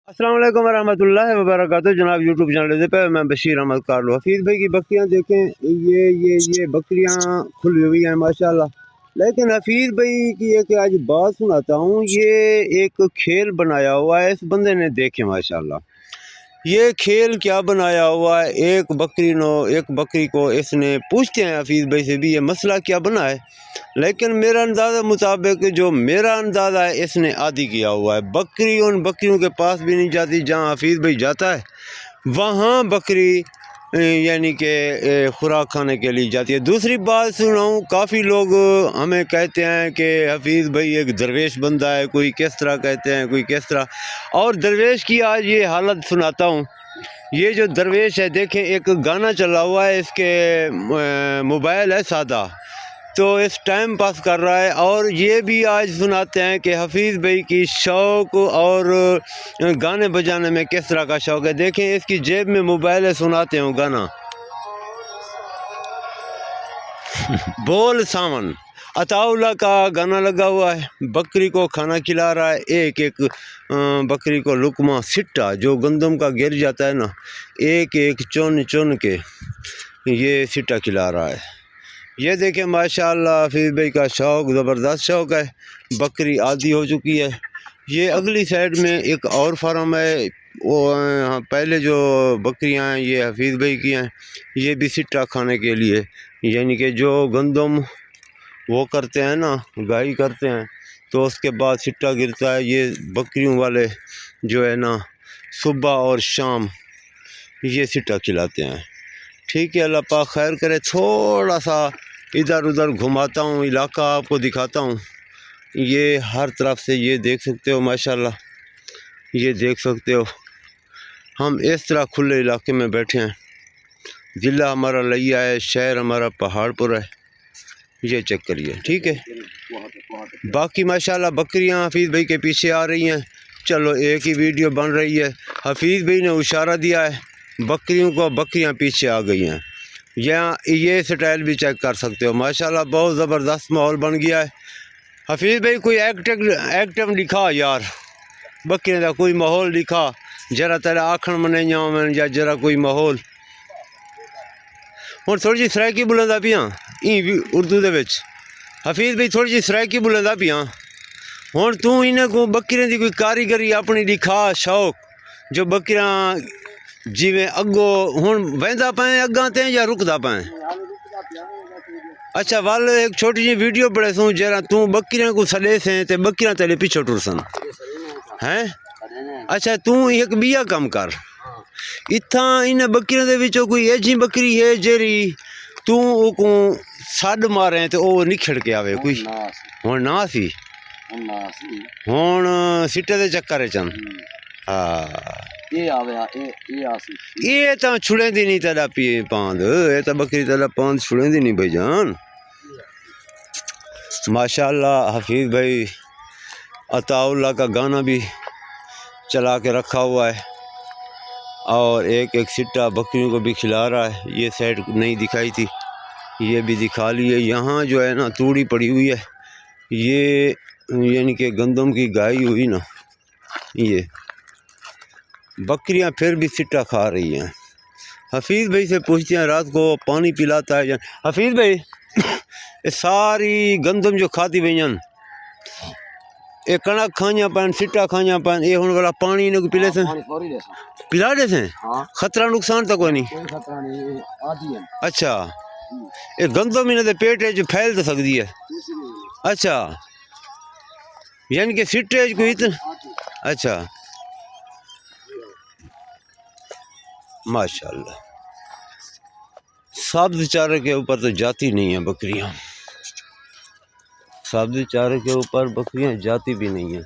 अस्सलाम वालेकुम वरहमतुल्लाहि वबरकातुहू। जनाब यूट्यूब चैनल पे मैं बशीर अहमद कारलो। हफीज़ भाई की बकरियां देखें, ये बकरियां खुली हुई हैं माशाल्लाह। लेकिन हफीज़ भाई की एक आज बात सुनाता हूँ। ये एक खेल बनाया हुआ है इस बंदे ने, देखे माशाल्लाह। ये खेल क्या बनाया हुआ है, एक बकरी को इसने पूछते हैं हफीज़ भाई से भी ये मसला क्या बना है। लेकिन मेरा अंदाज़ा मुताबिक, जो मेरा अंदाज़ा है, इसने आदी किया हुआ है। बकरी उन बकरियों के पास भी नहीं जाती जहाँ हफीज़ भाई जाता है, वहाँ बकरी यानी कि खुराक खाने के लिए जाती है। दूसरी बात सुनाऊँ, काफ़ी लोग हमें कहते हैं कि हफीज़ भाई एक दरवेश बंदा है, कोई किस तरह कहते हैं, कोई किस तरह। और दरवेश की आज ये हालत सुनाता हूँ। ये जो दरवेश है, देखें एक गाना चला हुआ है, इसके मोबाइल है सादा, तो इस टाइम पास कर रहा है। और ये भी आज सुनाते हैं कि हफीज़ भाई की शौक़ और गाने बजाने में किस तरह का शौक़ है। देखें इसकी जेब में मोबाइल है, सुनाते हूँ गाना। बोल सावन अताउल्ला का गाना लगा हुआ है, बकरी को खाना खिला रहा है। एक एक बकरी को लुकमा सिट्टा, जो गंदम का गिर जाता है ना, एक एक चुन चुन के ये सिट्टा खिला रहा है। ये देखें माशाल्लाह, हफीज़ भाई का शौक़ ज़बरदस्त शौक़ है। बकरी आदी हो चुकी है। ये अगली साइड में एक और फार्म है, वो पहले जो बकरियां हैं ये हफीज़ भाई की हैं। ये भी सिट्टा खाने के लिए, यानी कि जो गंदम वो करते हैं ना, गाई करते हैं, तो उसके बाद सिट्टा गिरता है। ये बकरियों वाले जो है ना, सुबह और शाम ये सिट्टा खिलाते हैं। ठीक है, अल्लाह पाक खैर करे। थोड़ा सा इधर उधर घुमाता हूँ, इलाका आपको दिखाता हूँ। ये हर तरफ से ये देख सकते हो माशाल्लाह, ये देख सकते हो। हम इस तरह खुले इलाके में बैठे हैं। ज़िला हमारा लिया है, शहर हमारा पहाड़पुर है। ये चेक करिए, ठीक है। बाकी माशाल्लाह बकरियां हफीज़ भाई के पीछे आ रही हैं। चलो एक ही वीडियो बन रही है। हफीज़ भाई ने इशारा दिया है बकरियों को, बकरियां पीछे आ गई हैं। यहाँ ये स्टाइल भी चेक कर सकते हो माशाल्लाह, बहुत ज़बरदस्त माहौल बन गया है। हफीज़ भाई कोई एक्टिव लिखा यार, बकरियों का कोई माहौल लिखा जरा तेरा आखण मने जाओ या जरा कोई माहौल। और थोड़ी जी सराइकी बुलंदा पियाँ उर्दू दे विच। हफीज़ भाई थोड़ी जी सराइकी बुलंदा पियाँ। हुण तू इन्हें को बकरियों की कोई कारीगरी अपनी दिखा, शौक, जो बकरियां जिमें अगो हुण वहदा पाए अगां ते या रुकदा पाए। अच्छा वाल एक छोटी जी वीडियो बड़े सूँ जरा तू बकरियां को सड़े से ते बकरियां तेरे पीछे टुरसन हैं। अच्छा तू एक बिया कम कर, इत्था इन बकरियों दे विचों कोई ऐसी बकरी है जेरी तू को सड मारे तो वो निखड़ के आवे कोई। हुण ना सी, हुण सिट्टे दे चक्कर चन। हाँ ये तो छुड़ेंदी नहीं तेरा पांद, ये तो बकरी तेरा पांद छुड़ेंदी नहीं भाईजान। माशाल्लाह हफीज़ भाई अताउल्ला का गाना भी चला के रखा हुआ है और एक एक सिट्टा बकरियों को भी खिला रहा है। ये साइड नहीं दिखाई थी, ये भी दिखा ली है। यहाँ जो है ना तूड़ी पड़ी हुई है, ये यानी कि गंदम की गाई हुई ना, ये बकरियां फिर भी सिट्टा खा रही हैं। हफीज़ भाई से पूछते हैं रात को पानी पिलाता है जान। हफीज़ भाई ये सारी गंदम जो खाती वही ये कणक खाइया पैन, सिट्टा खाइया पैन, ये हुण वाला पानी इन्हें को पिले से पिला दे से खतरा नुकसान तो कोई नहीं। अच्छा ये गंदम इन्हें पेट फैल तो सकती है। अच्छा यानी कि सिट्टे को इतना। अच्छा माशाल्लाह, सब्ज चारे के ऊपर तो जाती नहीं है बकरियां, सब्ज चारे के ऊपर बकरियां जाती भी नहीं है।